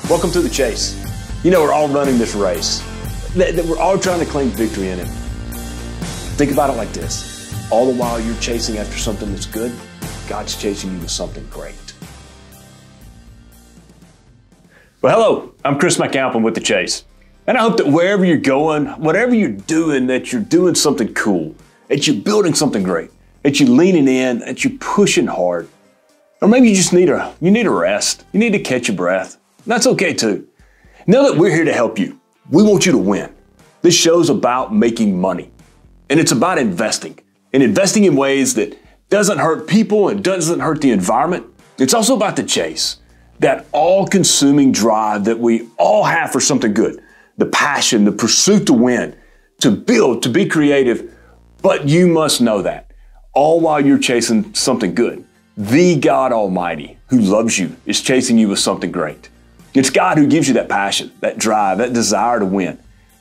Welcome to the chase. You know, we're all running this race. We're all trying to claim victory in it. Think about it like this. All the while you're chasing after something that's good, God's chasing you with something great. Well, hello, I'm Chris McAlpin with The Chase. And I hope that wherever you're going, whatever you're doing, that you're doing something cool, that you're building something great, that you're leaning in, that you're pushing hard. Or maybe you just need a rest. You need to catch your breath. That's okay too. Know that we're here to help you. We want you to win. This show's about making money. And it's about investing. And investing in ways that doesn't hurt people and doesn't hurt the environment. It's also about the chase. That all-consuming drive that we all have for something good. The passion, the pursuit to win, to build, to be creative. But you must know that. All while you're chasing something good. The God Almighty, who loves you, is chasing you with something great. It's God who gives you that passion, that drive, that desire to win.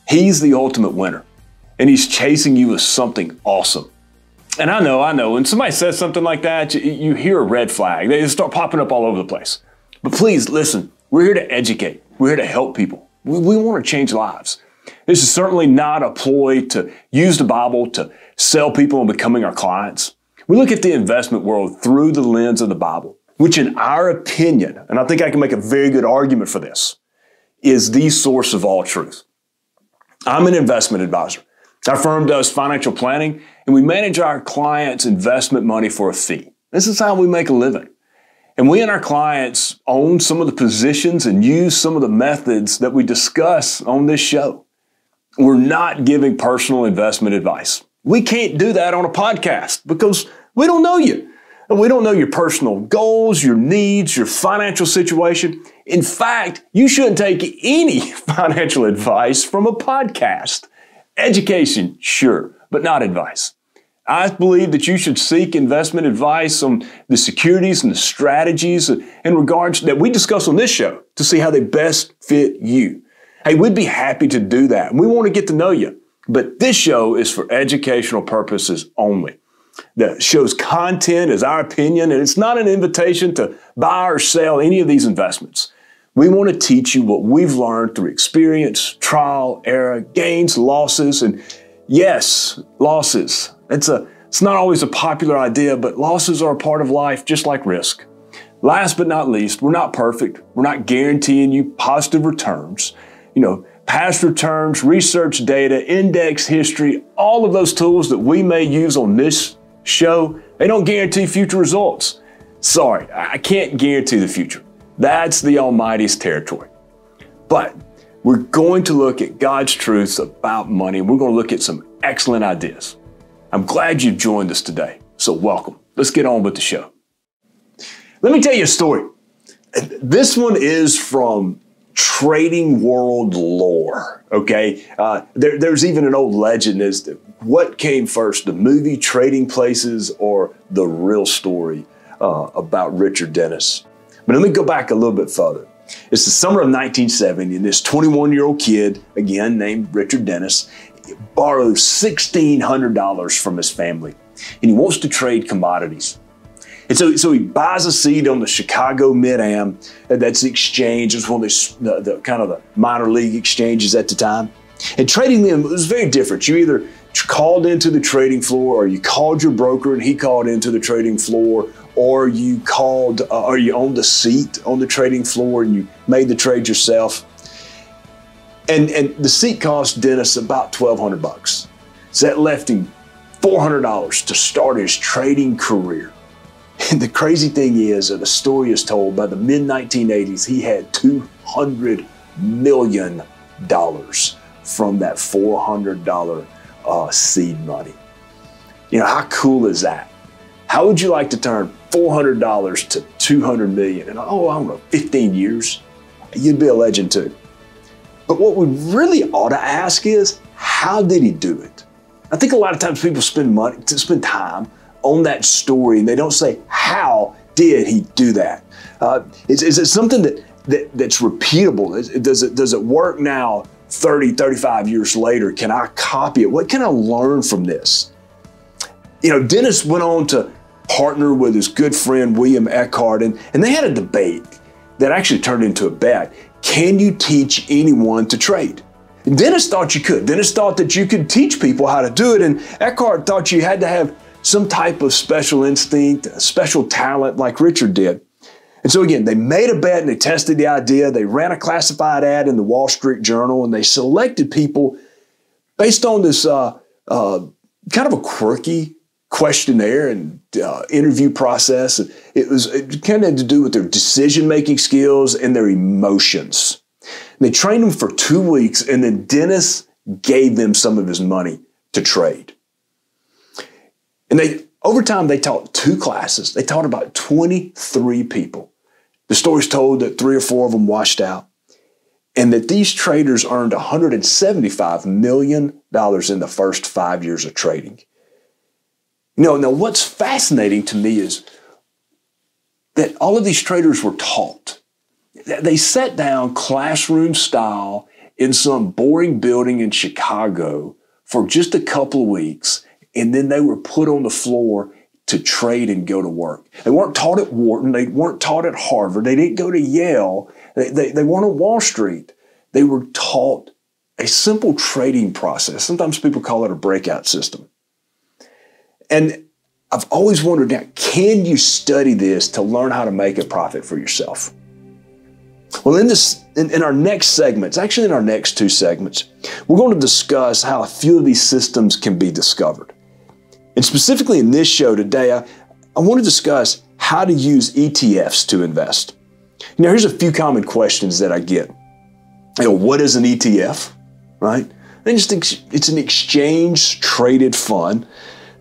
He's the ultimate winner, and He's chasing you with something awesome. And I know, when somebody says something like that, you hear a red flag. They start popping up all over the place. But please listen, we're here to educate. We're here to help people. We want to change lives. This is certainly not a ploy to use the Bible to sell people on becoming our clients. We look at the investment world through the lens of the Bible, which in our opinion, and I think I can make a very good argument for this, is the source of all truth. I'm an investment advisor. Our firm does financial planning, and we manage our clients' investment money for a fee. This is how we make a living. And we and our clients own some of the positions and use some of the methods that we discuss on this show. We're not giving personal investment advice. We can't do that on a podcast because we don't know you. And we don't know your personal goals, your needs, your financial situation. In fact, you shouldn't take any financial advice from a podcast. Education, sure, but not advice. I believe that you should seek investment advice on the securities and the strategies in regards that we discuss on this show to see how they best fit you. Hey, we'd be happy to do that. And we want to get to know you. But this show is for educational purposes only. The show's content is our opinion, and it's not an invitation to buy or sell any of these investments. We want to teach you what we've learned through experience, trial, error, gains, losses, and yes, losses. It's not always a popular idea, but losses are a part of life, just like risk. Last but not least, we're not perfect. We're not guaranteeing you positive returns. Past returns, research data, index history, all of those tools that we may use on this show, they don't guarantee future results. Sorry, I can't guarantee the future. That's the Almighty's territory. But we're going to look at God's truths about money, and we're going to look at some excellent ideas. I'm glad you've joined us today, so welcome. Let's get on with the show. Let me tell you a story. This one is from trading world lore, okay? There's even an old legend as to what came first, the movie Trading Places or the real story about Richard Dennis. But let me go back a little bit further. It's the summer of 1970, and this 21-year-old kid, again named Richard Dennis, borrowed $1,600 from his family, and he wants to trade commodities. And so he buys a seat on the Chicago Mid-Am. That's the exchange. It's one of the kind of the minor league exchanges at the time. And trading them was very different. You either called into the trading floor, or you called your broker and he called into the trading floor, or you called, or you owned a seat on the trading floor and you made the trade yourself. And the seat cost Dennis about $1,200. So that left him $400 to start his trading career. And the crazy thing is, the story is told, by the mid-1980s, he had $200 million from that $400 seed money. How cool is that? How would you like to turn $400 to $200 million in, I don't know, 15 years? You'd be a legend too. But what we really ought to ask is, how did he do it? I think a lot of times people spend time on that story, and they don't say, how did he do that? Is it something that's repeatable? Does it work now 30, 35 years later? Can I copy it? What can I learn from this? Dennis went on to partner with his good friend William Eckhart, and they had a debate. that actually turned into a bet. Can you teach anyone to trade? Dennis thought you could. Dennis thought that you could teach people how to do it, and Eckhart thought you had to have some type of special instinct, special talent like Richard did. And so again, they made a bet and they tested the idea. They ran a classified ad in the Wall Street Journal, and they selected people based on this kind of a quirky questionnaire and interview process. It kind of had to do with their decision-making skills and their emotions. And they trained them for 2 weeks, and then Dennis gave them some of his money to trade. And over time, they taught 2 classes. They taught about 23 people. The story's told that 3 or 4 of them washed out, and that these traders earned $175 million in the first 5 years of trading. Now what's fascinating to me is that all of these traders were taught. They sat down classroom style in some boring building in Chicago for just a couple of weeks, and then they were put on the floor to trade and go to work. They weren't taught at Wharton. They weren't taught at Harvard. They didn't go to Yale. They weren't on Wall Street. They were taught a simple trading process. Sometimes people call it a breakout system. And I've always wondered, now, can you study this to learn how to make a profit for yourself? Well, in our next segments, actually in our next 2 segments, we're going to discuss how a few of these systems can be discovered. And specifically in this show today, I want to discuss how to use ETFs to invest. Now, here's a few common questions that I get. What is an ETF, right? I just think it's an exchange-traded fund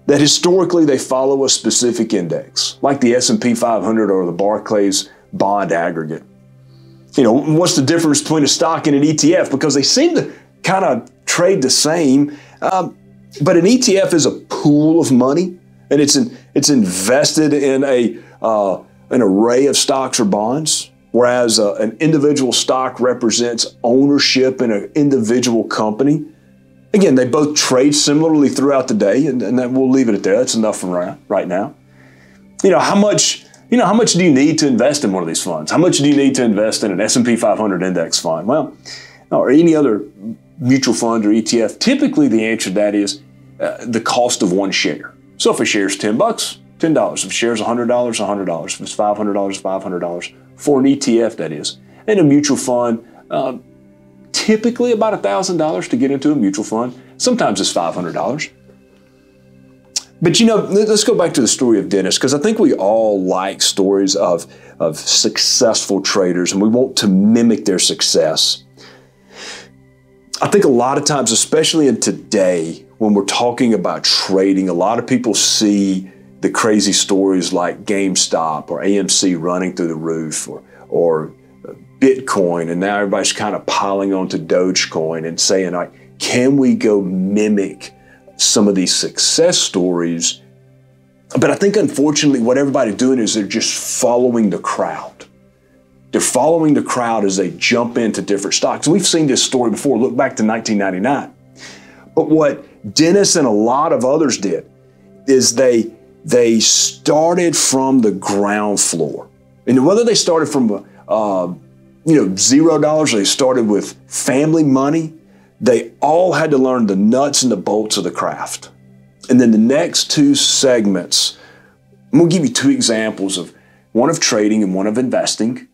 that historically they follow a specific index, like the S&P 500 or the Barclays Bond Aggregate. What's the difference between a stock and an ETF? Because they seem to kind of trade the same, but an ETF is a pool of money, and it's invested in an array of stocks or bonds, whereas an individual stock represents ownership in an individual company. Again, they both trade similarly throughout the day, and that we'll leave it at there. That's enough for right now. How much do you need to invest in one of these funds? How much do you need to invest in an S&P 500 index fund? Well, or any other mutual fund or ETF, typically the answer to that is the cost of one share. So if a share is $10, $10. If a share is $100, $100. If it's $500, $500. For an ETF, that is. And a mutual fund, typically about $1,000 to get into a mutual fund. Sometimes it's $500. But let's go back to the story of Dennis, because I think we all like stories of successful traders, and we want to mimic their success. I think a lot of times, especially in today, when we're talking about trading, a lot of people see the crazy stories like GameStop or AMC running through the roof, or Bitcoin, and now everybody's kind of piling onto Dogecoin and saying, all right, can we go mimic some of these success stories? But I think, unfortunately, what everybody's doing is they're just following the crowd. They're following the crowd as they jump into different stocks. We've seen this story before. Look back to 1999. But what Dennis and a lot of others did is they started from the ground floor. And whether they started from $0 or they started with family money, they all had to learn the nuts and the bolts of the craft. And then the next 2 segments, I'm going to give you 2 examples of one of trading and one of investing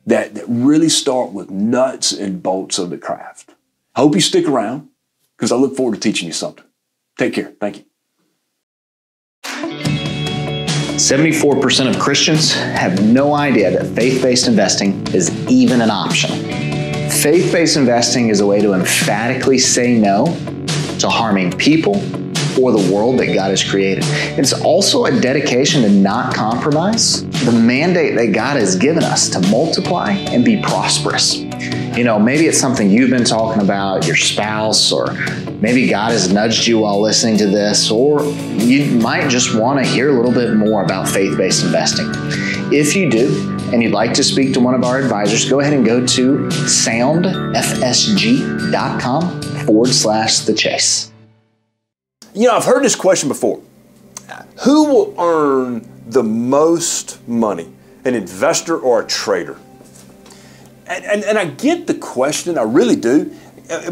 that really start with nuts and bolts of the craft. I hope you stick around, because I look forward to teaching you something. Take care. Thank you. 74% of Christians have no idea that faith-based investing is even an option. Faith-based investing is a way to emphatically say no to harming people or the world that God has created. It's also a dedication to not compromise the mandate that God has given us to multiply and be prosperous. Maybe it's something you've been talking about, your spouse, or maybe God has nudged you while listening to this, or you might just want to hear a little bit more about faith-based investing. If you do, and you'd like to speak to one of our advisors, go ahead and go to soundfsg.com/the chase. I've heard this question before. Who will earn the most money, an investor or a trader? And I get the question, I really do,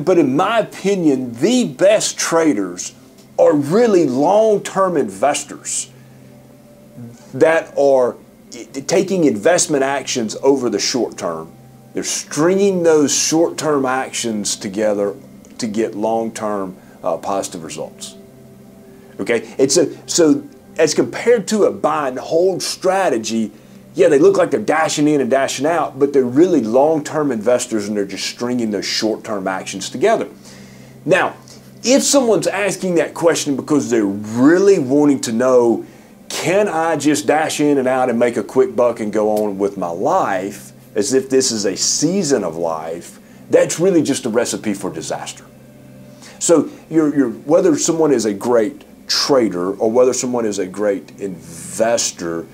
but in my opinion, the best traders are really long-term investors that are taking investment actions over the short term. They're stringing those short-term actions together to get long-term positive results. Okay, and so as compared to a buy and hold strategy, yeah, they look like they're dashing in and dashing out, but they're really long-term investors and they're just stringing those short-term actions together. Now, if someone's asking that question because they're really wanting to know, can I just dash in and out and make a quick buck and go on with my life as if this is a season of life, that's really just a recipe for disaster. So whether someone is a great trader or whether someone is a great investor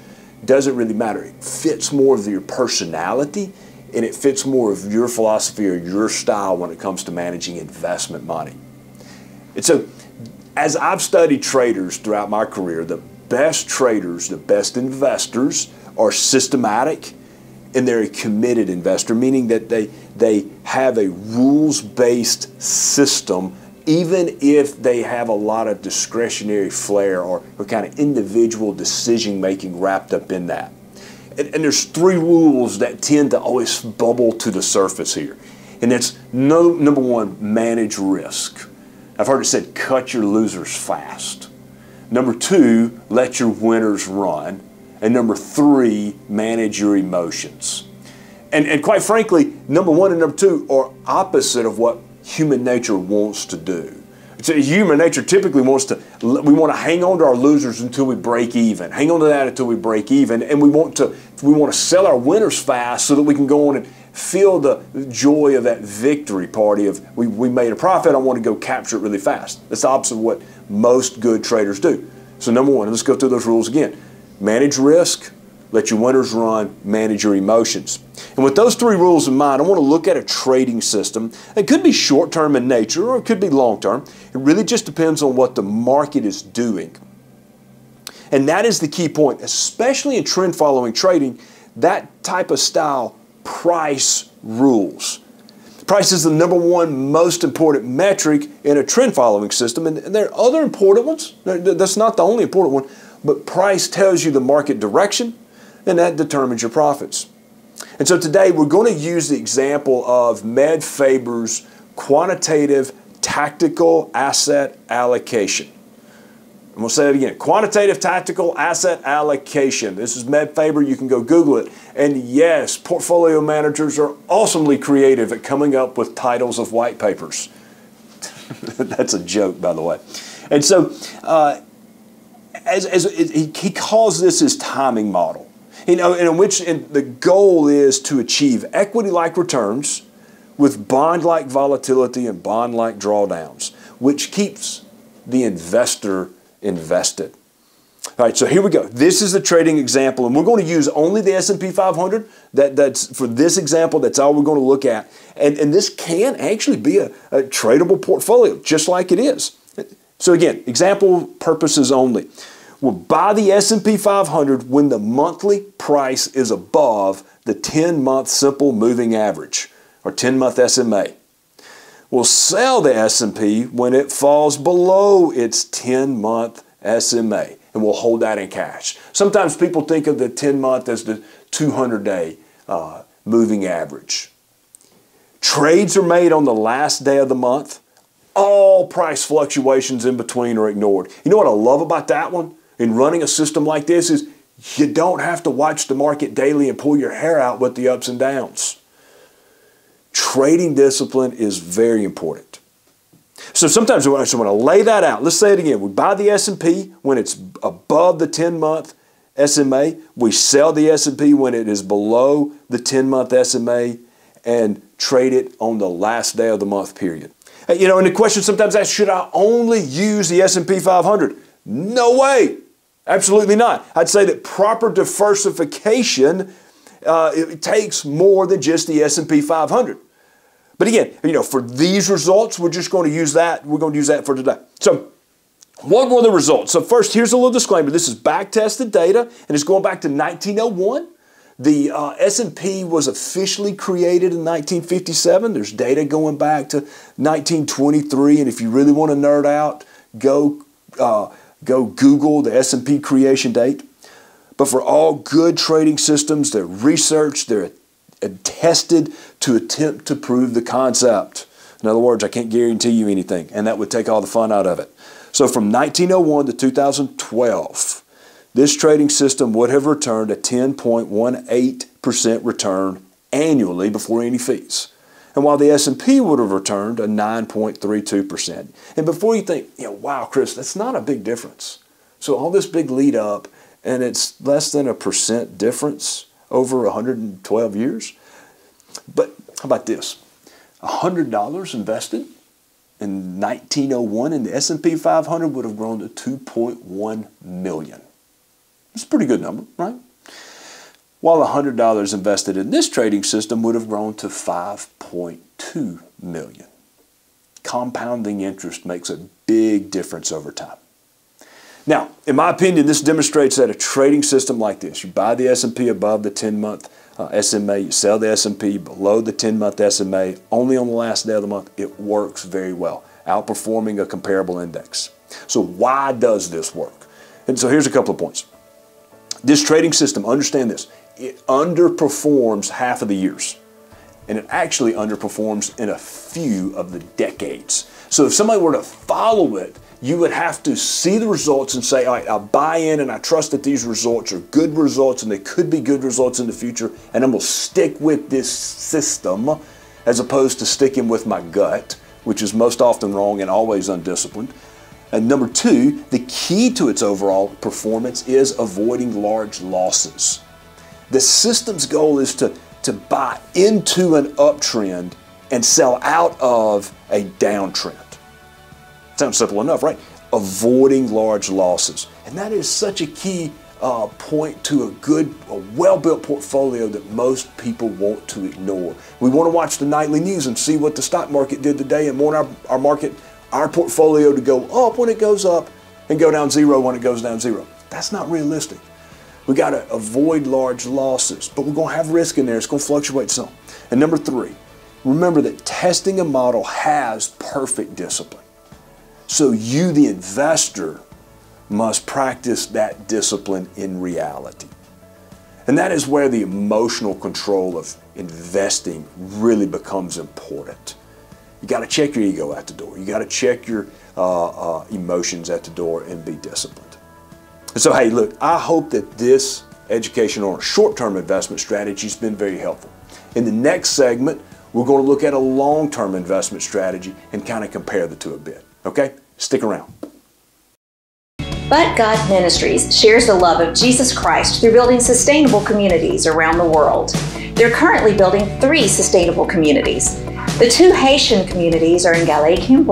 doesn't really matter. It fits more of your personality and it fits more of your philosophy or your style when it comes to managing investment money. And so as I've studied traders throughout my career, the best traders, the best investors are systematic and they're a committed investor, meaning that they have a rules-based system even if they have a lot of discretionary flair or kind of individual decision-making wrapped up in that. And there's three rules that tend to always bubble to the surface here. And that's number one, manage risk. I've heard it said, cut your losers fast. Number two, let your winners run. And number three, manage your emotions. And quite frankly, number one and number two are opposite of what human nature wants to do. So human nature typically we want to hang on to our losers until we break even. Hang on to that until we break even. And we want to sell our winners fast so that we can go on and feel the joy of that victory party of we made a profit, I want to go capture it really fast. That's the opposite of what most good traders do. So number one, let's go through those rules again. Manage risk, let your winners run, manage your emotions. And with those three rules in mind, I want to look at a trading system. It could be short-term in nature or it could be long-term. It really just depends on what the market is doing. And that is the key point, especially in trend-following trading, that type of style, price rules. Price is the number one most important metric in a trend-following system, and there are other important ones. That's not the only important one, but price tells you the market direction, and that determines your profits. And so today we're going to use the example of Med Faber's quantitative tactical asset allocation. I'm going to say that again. Quantitative tactical asset allocation. This is Med Faber. You can go Google it. And yes, portfolio managers are awesomely creative at coming up with titles of white papers. That's a joke, by the way. And so he calls this his timing model. In which the goal is to achieve equity-like returns with bond-like volatility and bond-like drawdowns, which keeps the investor invested. All right, so here we go. This is the trading example, and we're going to use only the S&P 500. That's for this example, that's all we're going to look at. And this can actually be a tradable portfolio, just like it is. So again, example purposes only. We'll buy the S&P 500 when the monthly price is above the 10-month simple moving average, or 10-month SMA. We'll sell the S&P when it falls below its 10-month SMA, and we'll hold that in cash. Sometimes people think of the 10-month as the 200-day moving average. Trades are made on the last day of the month. All price fluctuations in between are ignored. You know what I love about that one? In running a system like this is you don't have to watch the market daily and pull your hair out with the ups and downs. Trading discipline is very important. So sometimes when I lay that out, let's say it again. We buy the S&P when it's above the 10-month SMA. We sell the S&P when it is below the 10-month SMA and trade it on the last day of the month period. And the question sometimes asked, should I only use the S&P 500? No way. Absolutely not. I'd say that proper diversification, it takes more than just the S&P 500. But again, for these results, we're just going to use that. We're going to use that for today. So what were the results? So first, here's a little disclaimer. This is back-tested data, and it's going back to 1901. The S&P was officially created in 1957. There's data going back to 1923, and if you really want to nerd out, go Google the S&P creation date. But for all good trading systems, they're researched, they're tested to attempt to prove the concept. In other words, I can't guarantee you anything, and that would take all the fun out of it. So from 1901 to 2012, this trading system would have returned a 10.18% return annually before any fees. And while the S&P would have returned a 9.32%. And before you think, wow, Chris, that's not a big difference. So all this big lead up, and it's less than 1% difference over 112 years. But how about this? $100 invested in 1901 in the S&P 500 would have grown to 2.1 million. It's a pretty good number, right? While $100 invested in this trading system would have grown to 5.2 million. Compounding interest makes a big difference over time. Now, in my opinion, this demonstrates that a trading system like this, you buy the S&P above the 10-month SMA, you sell the S&P below the 10-month SMA, only on the last day of the month, it works very well, outperforming a comparable index. So why does this work? And so here's a couple of points. This trading system, understand this, it underperforms half of the years. And it actually underperforms in a few of the decades. So if somebody were to follow it, you would have to see the results and say, all right, I'll buy in and I trust that these results are good results and they could be good results in the future, and I'm going to stick with this system as opposed to sticking with my gut, which is most often wrong and always undisciplined. And number two, the key to its overall performance is avoiding large losses. The system's goal is to buy into an uptrend and sell out of a downtrend. Sounds simple enough, right? Avoiding large losses. And that is such a key point to a well-built portfolio that most people want to ignore. We want to watch the nightly news and see what the stock market did today and want our portfolio to go up when it goes up and go down zero when it goes down zero. That's not realistic. We got to avoid large losses, but we're going to have risk in there. It's going to fluctuate some. And number three, remember that testing a model has perfect discipline. So you, the investor, must practice that discipline in reality. And that is where the emotional control of investing really becomes important. You got to check your ego at the door. You got to check your emotions at the door and be disciplined. And so, hey, look, I hope that this education on a short-term investment strategy has been very helpful. In the next segment, we're going to look at a long-term investment strategy and kind of compare the two a bit. Okay? Stick around. But God Ministries shares the love of Jesus Christ through building sustainable communities around the world. They're currently building 3 sustainable communities. The 2 Haitian communities are in Allocation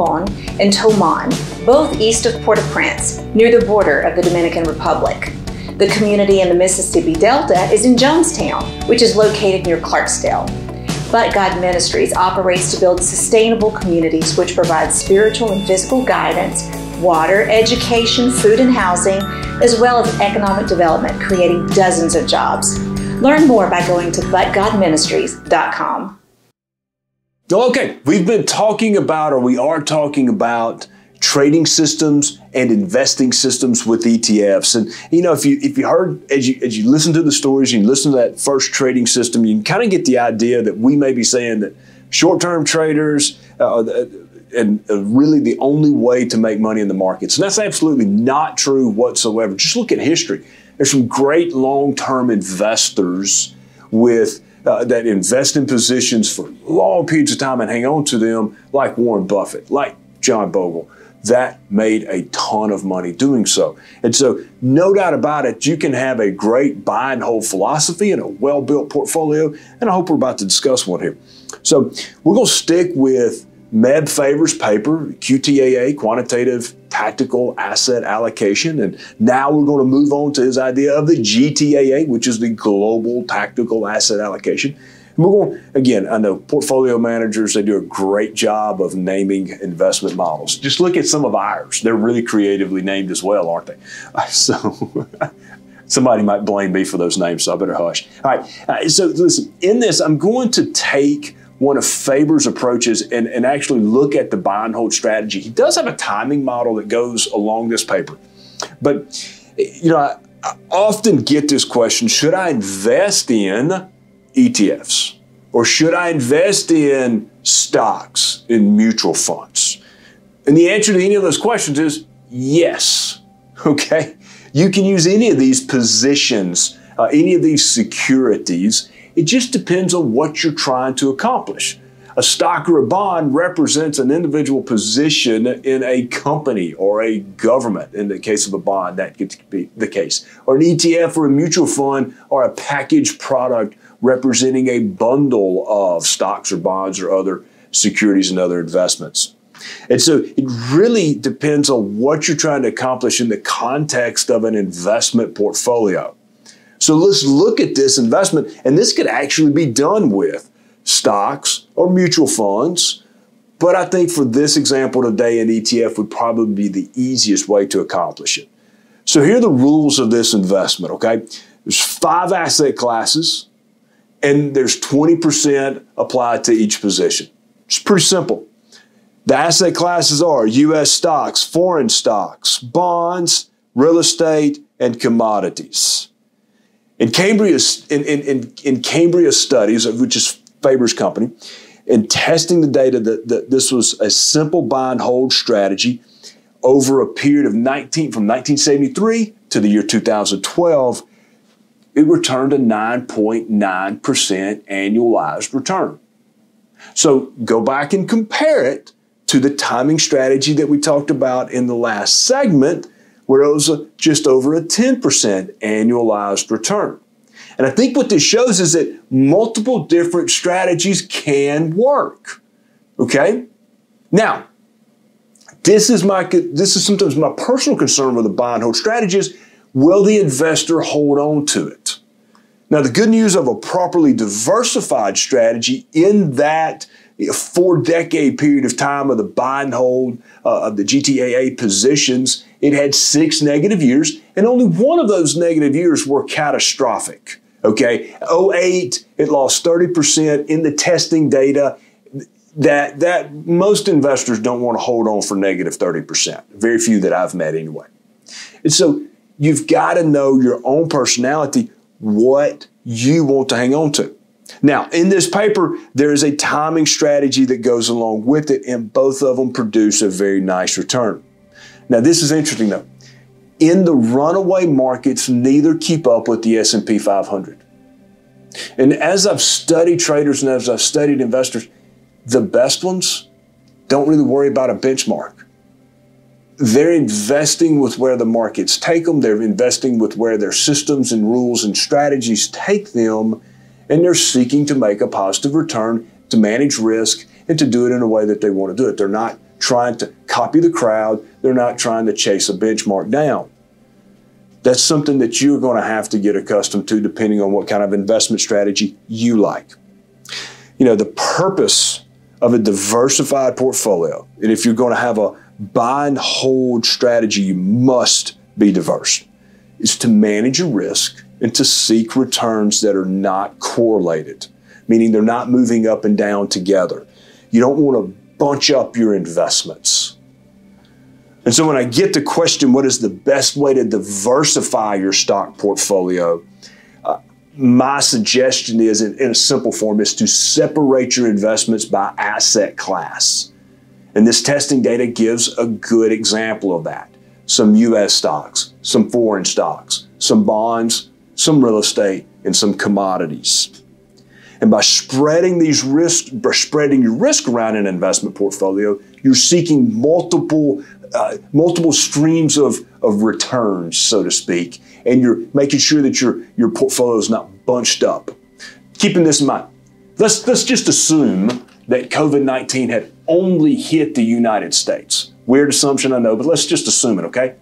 and Toman, both east of Port-au-Prince, near the border of the Dominican Republic. The community in the Mississippi Delta is in Jonestown, which is located near Clarksdale. But God Ministries operates to build sustainable communities which provide spiritual and physical guidance, water, education, food and housing, as well as economic development, creating dozens of jobs. Learn more by going to butgodministries.com. Okay, we've been talking about, or we are talking about, trading systems and investing systems with ETFs. And if you heard, as you listen to the stories, you listen to that first trading system, you can kind of get the idea that we may be saying that short-term traders and really the only way to make money in the markets. And that's absolutely not true whatsoever. Just look at history. There's some great long-term investors that invest in positions for long periods of time and hang on to them, like Warren Buffett, like John Bogle, that made a ton of money doing so. And so no doubt about it, you can have a great buy and hold philosophy and a well-built portfolio, and I hope we're about to discuss one here. So we're going to stick with Meb Favor's paper, QTAA, Quantitative Tactical Asset Allocation, and now we're going to move on to his idea of the GTAA, which is the Global Tactical Asset Allocation. And we're going, again, I know portfolio managers, they do a great job of naming investment models. Just look at some of ours. They're really creatively named as well, aren't they? So Somebody might blame me for those names, so I better hush. All right, so listen, in this, I'm going to take one of Faber's approaches and actually look at the buy and hold strategy. He does have a timing model that goes along this paper. But, you know, I often get this question, should I invest in ETFs? Or should I invest in stocks, in mutual funds? And the answer to any of those questions is yes, okay? You can use any of these positions, any of these securities. It just depends on what you're trying to accomplish. A stock or a bond represents an individual position in a company or a government. In the case of a bond, that could be the case. Or an ETF or a mutual fund or a packaged product representing a bundle of stocks or bonds or other securities and other investments. And so it really depends on what you're trying to accomplish in the context of an investment portfolio. So let's look at this investment, and this could actually be done with stocks or mutual funds, but I think for this example today, an ETF would probably be the easiest way to accomplish it. So here are the rules of this investment, okay? There's 5 asset classes, and there's 20% applied to each position. It's pretty simple. The asset classes are U.S. stocks, foreign stocks, bonds, real estate, and commodities. In Cambria studies, which is Faber's company, in testing the data that this was a simple buy and hold strategy over a period of from 1973 to the year 2012, it returned a 9.9% annualized return. So go back and compare it to the timing strategy that we talked about in the last segment, where it was just over a 10% annualized return. And I think what this shows is that multiple different strategies can work, okay? Now, this is sometimes my personal concern with a buy and hold strategy is, will the investor hold on to it? Now, the good news of a properly diversified strategy in that 4-decade period of time of the buy and hold of the GTAA positions, it had 6 negative years, and only one of those negative years were catastrophic. Okay, 2008, it lost 30% in the testing data. That most investors don't want to hold on for negative 30%. Very few that I've met anyway. And so you've got to know your own personality, what you want to hang on to. Now, in this paper, there is a timing strategy that goes along with it, and both of them produce a very nice return. Now, this is interesting though. In the runaway markets, neither keep up with the S&P 500. And as I've studied traders and as I've studied investors, the best ones don't really worry about a benchmark. They're investing with where the markets take them. They're investing with where their systems and rules and strategies take them. And they're seeking to make a positive return, to manage risk, and to do it in a way that they want to do it. They're not trying to copy the crowd. They're not trying to chase a benchmark down. That's something that you're going to have to get accustomed to depending on what kind of investment strategy you like. You know, the purpose of a diversified portfolio, and if you're going to have a buy and hold strategy, you must be diverse, is to manage your risk and to seek returns that are not correlated, meaning they're not moving up and down together. You don't want to bunch up your investments. And so when I get the question, what is the best way to diversify your stock portfolio? My suggestion is, in a simple form, is to separate your investments by asset class. And this testing data gives a good example of that. Some U.S. stocks, some foreign stocks, some bonds, some real estate, and some commodities. And by spreading your risk around an investment portfolio, you're seeking multiple streams of returns, so to speak, and you're making sure that your portfolio is not bunched up. Keeping this in mind, let's just assume that COVID-19 had only hit the United States. Weird assumption, I know, but let's just assume it, okay?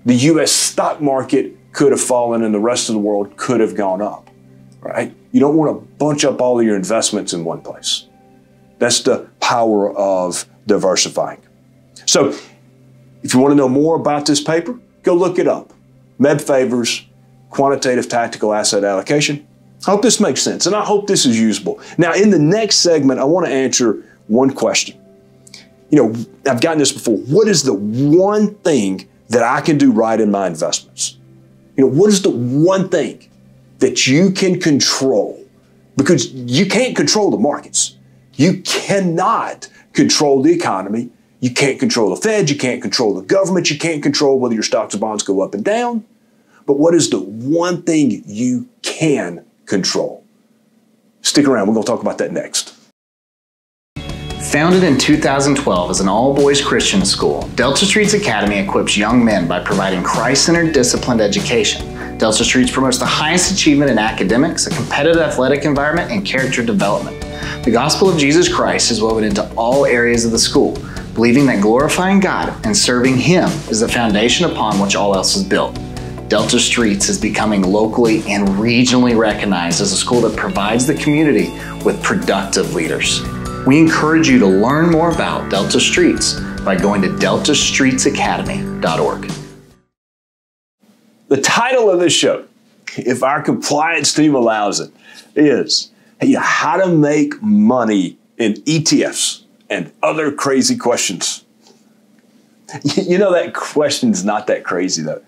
The U.S. stock market could have fallen and the rest of the world could have gone up, right? You don't want to bunch up all of your investments in one place. That's the power of diversifying. So if you want to know more about this paper, go look it up. Meb Faber's quantitative tactical asset allocation. I hope this makes sense, and I hope this is usable. Now, in the next segment, I want to answer one question. I've gotten this before. What is the one thing that I can do right in my investments? What is the one thing that you can control? Because you can't control the markets. You cannot control the economy. You can't control the Fed. You can't control the government. You can't control whether your stocks or bonds go up and down. But what is the one thing you can control? Stick around. We're going to talk about that next. Founded in 2012 as an all-boys Christian school, Delta Streets Academy equips young men by providing Christ-centered, disciplined education. Delta Streets promotes the highest achievement in academics, a competitive athletic environment, and character development. The gospel of Jesus Christ is woven into all areas of the school, believing that glorifying God and serving Him is the foundation upon which all else is built. Delta Streets is becoming locally and regionally recognized as a school that provides the community with productive leaders. We encourage you to learn more about Delta Streets by going to deltastreetsacademy.org. The title of this show, if our compliance team allows it, is How to Make Money in ETFs and Other Crazy Questions. That question's not that crazy, though.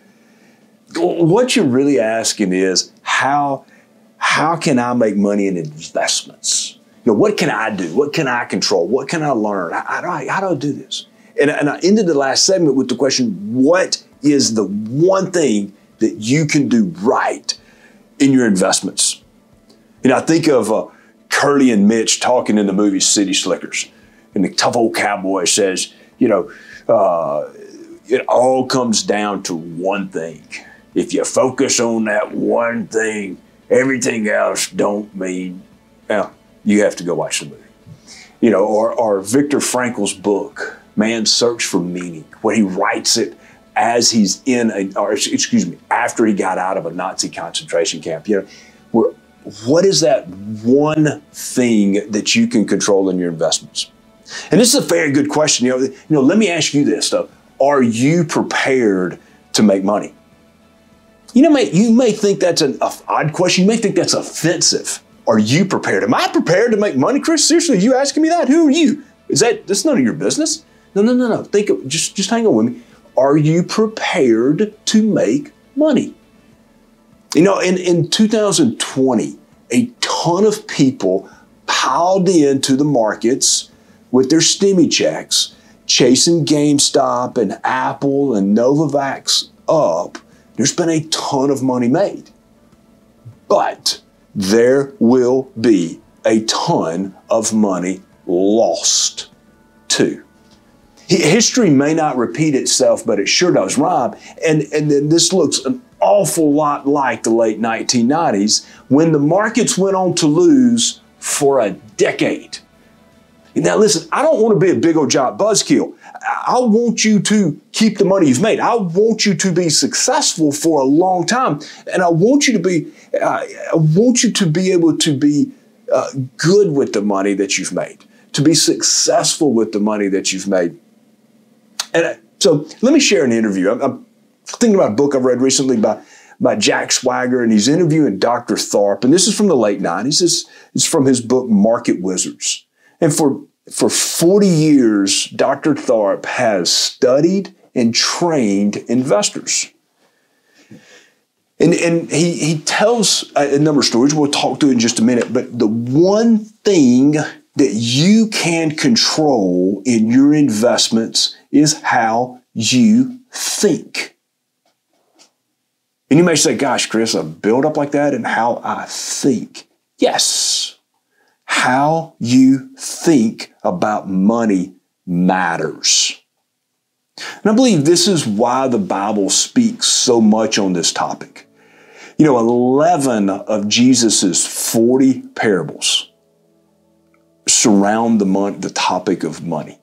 What you're really asking is, how can I make money in investments? What can I do? What can I control? What can I learn? How do I do this? And I ended the last segment with the question, what is the one thing that you can do right in your investments? I think of Curly and Mitch talking in the movie City Slickers. And the tough old cowboy says, it all comes down to one thing. If you focus on that one thing, everything else don't mean, you have to go watch the movie. Or Viktor Frankl's book, Man's Search for Meaning, where he writes it as he's after he got out of a Nazi concentration camp. What is that one thing that you can control in your investments? And this is a very good question. Let me ask you this though. Are you prepared to make money? You may think that's an odd question. You may think that's offensive. Are you prepared? Am I prepared to make money, Chris? Seriously, are you asking me that? Who are you? That's none of your business. No. Just hang on with me. Are you prepared to make money? In 2020, a ton of people piled into the markets with their stimmy checks, chasing GameStop and Apple and Novavax up. There's been a ton of money made. But there will be a ton of money lost too. History may not repeat itself, but it sure does rhyme. And then this looks an awful lot like the late 1990s when the markets went on to lose for a decade. Now listen, I don't want to be a big old giant buzzkill. I want you to keep the money you've made. I want you to be successful for a long time. And I want you to be able to be good with the money that you've made, to be successful with the money that you've made. And so let me share an interview. I'm thinking about a book I've read recently by Jack Swagger, and he's interviewing Dr. Tharp. And this is from the late 90s. It's from his book, Market Wizards. And for 40 years, Dr. Tharp has studied and trained investors. And he tells a number of stories. We'll talk to it in just a minute. But the one thing that you can control in your investments is how you think. And you may say, gosh, Chris, a build up like that and how I think. Yes. How you think about money matters. And I believe this is why the Bible speaks so much on this topic. 11 of Jesus's 40 parables surround the topic of money.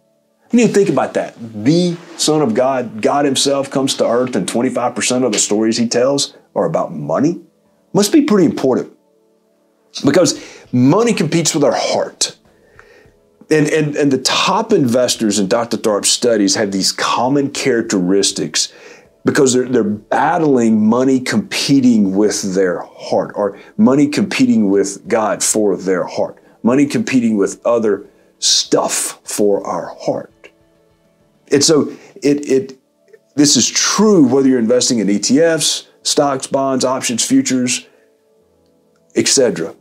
You think about that. The Son of God, God Himself, comes to earth, and 25% of the stories He tells are about money. Must be pretty important. Because money competes with our heart. And the top investors in Dr. Tharp's studies have these common characteristics because they're battling money competing with their heart, or money competing with God for their heart, money competing with other stuff for our heart. And so this is true whether you're investing in ETFs, stocks, bonds, options, futures, etc.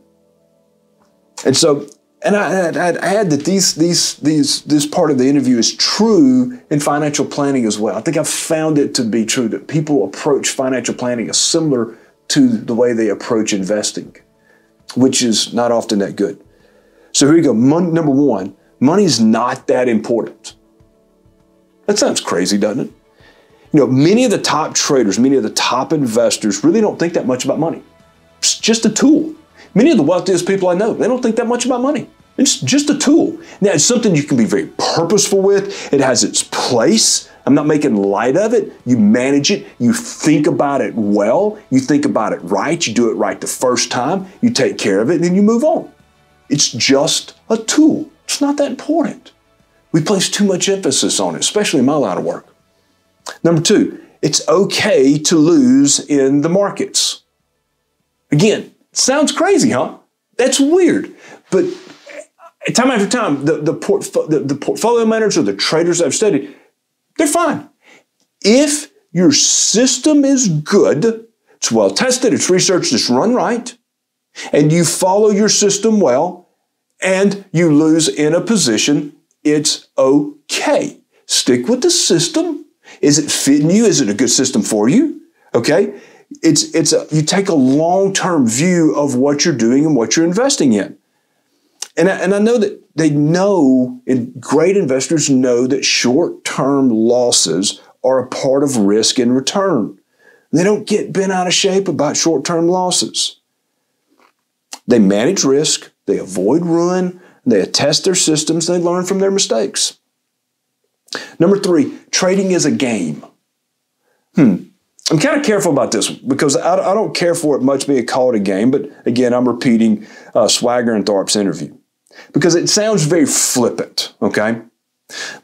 And so, and I'd add that this part of the interview is true in financial planning as well. I think I've found it to be true that people approach financial planning as similar to the way they approach investing, which is not often that good. So here you go. Number one, money's not that important. That sounds crazy, doesn't it? You know, many of the top traders, many of the top investors really don't think that much about money. It's just a tool. Many of the wealthiest people I know, they don't think that much about money. It's just a tool. Now, it's something you can be very purposeful with. It has its place. I'm not making light of it. You manage it. You think about it well. You think about it right. You do it right the first time. You take care of it, and then you move on. It's just a tool. It's not that important. We place too much emphasis on it, especially in my line of work. Number two, it's okay to lose in the markets. Again, sounds crazy, huh? That's weird. But time after time, the portfolio managers or the traders I've studied, they're fine. If your system is good, it's well tested, it's researched, it's run right, and you follow your system well, and you lose in a position, it's okay. Stick with the system. Is it fitting you? Is it a good system for you? Okay. You take a long-term view of what you're doing and what you're investing in. And I know that and great investors know that short-term losses are a part of risk and return. They don't get bent out of shape about short-term losses. They manage risk, they avoid ruin, they test their systems, they learn from their mistakes. Number three, trading is a game. I'm kind of careful about this one because I don't care for it much being called a game, but again, I'm repeating Swagger and Tharp's interview because it sounds very flippant, okay?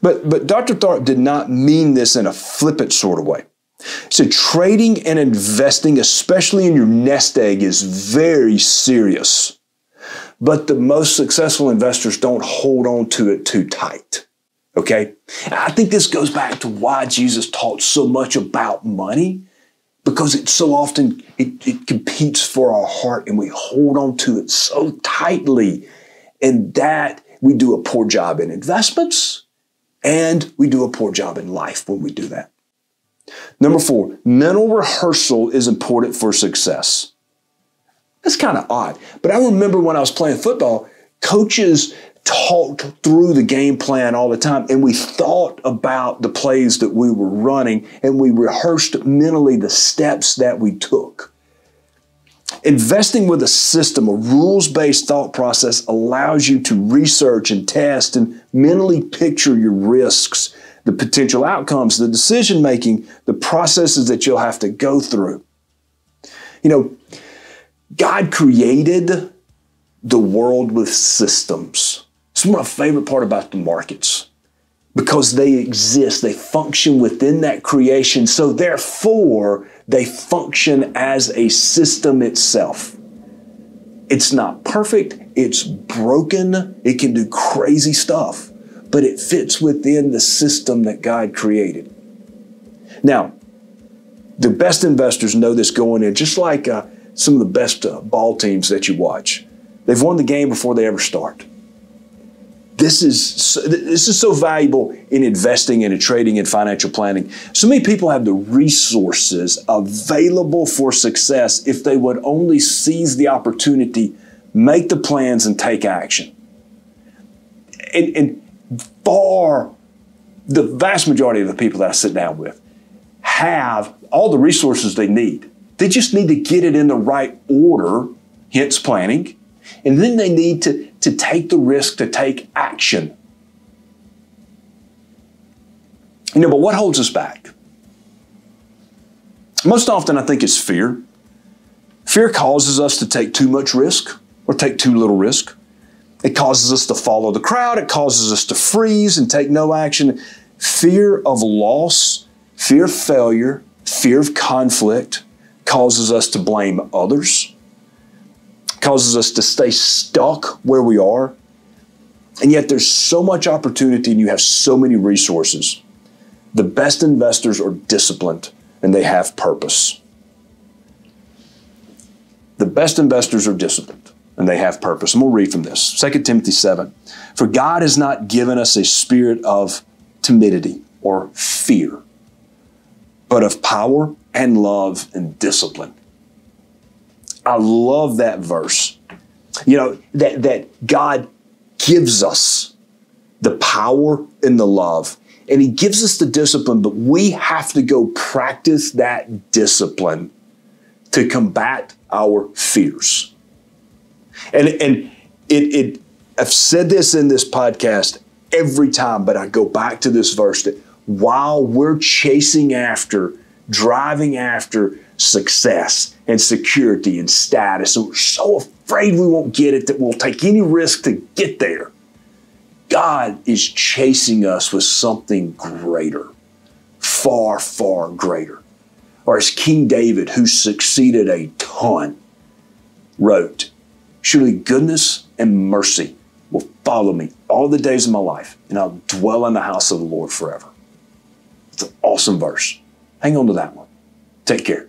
But Dr. Tharp did not mean this in a flippant sort of way. He said trading and investing, especially in your nest egg, is very serious. But the most successful investors don't hold on to it too tight. Okay? I think this goes back to why Jesus taught so much about money, because it so often, it competes for our heart and we hold on to it so tightly. And that we do a poor job in investments and we do a poor job in life when we do that. Number four, mental rehearsal is important for success. That's kind of odd, but I remember when I was playing football, coaches talked through the game plan all the time, and we thought about the plays that we were running, and we rehearsed mentally the steps that we took. Investing with a system, a rules-based thought process, allows you to research and test and mentally picture your risks, the potential outcomes, the decision-making, the processes that you'll have to go through. You know, God created the world with systems. It's my favorite part about the markets because they exist, they function within that creation, so therefore they function as a system itself. It's not perfect, it's broken, it can do crazy stuff, but it fits within the system that God created. Now, the best investors know this going in, just like some of the best ball teams that you watch. They've won the game before they ever start. This is so valuable in investing and in trading and financial planning. So many people have the resources available for success if they would only seize the opportunity, make the plans, and take action. And the vast majority of the people that I sit down with have all the resources they need. They just need to get it in the right order, hence planning. And then they need to take the risk to take action. You know, but what holds us back? Most often I think it's fear. Fear causes us to take too much risk or take too little risk. It causes us to follow the crowd. It causes us to freeze and take no action. Fear of loss, fear of failure, Fear of conflict causes us to blame others, causes us to stay stuck where we are. And yet there's so much opportunity and you have so many resources. The best investors are disciplined and they have purpose. The best investors are disciplined and they have purpose. And we'll read from this. 2 Timothy 7. For God has not given us a spirit of timidity or fear, but of power and love and discipline. I love that verse. You know, that God gives us the power and the love, and He gives us the discipline, but we have to go practice that discipline to combat our fears. And I've said this in this podcast every time, but I go back to this verse that while we're chasing after, driving after success and security and status, and we're so afraid we won't get it that we'll take any risk to get there, God is chasing us with something greater, far, far greater. Or as King David, who succeeded a ton, wrote, surely goodness and mercy will follow me all the days of my life, and I'll dwell in the house of the Lord forever. It's an awesome verse. Hang on to that one. Take care.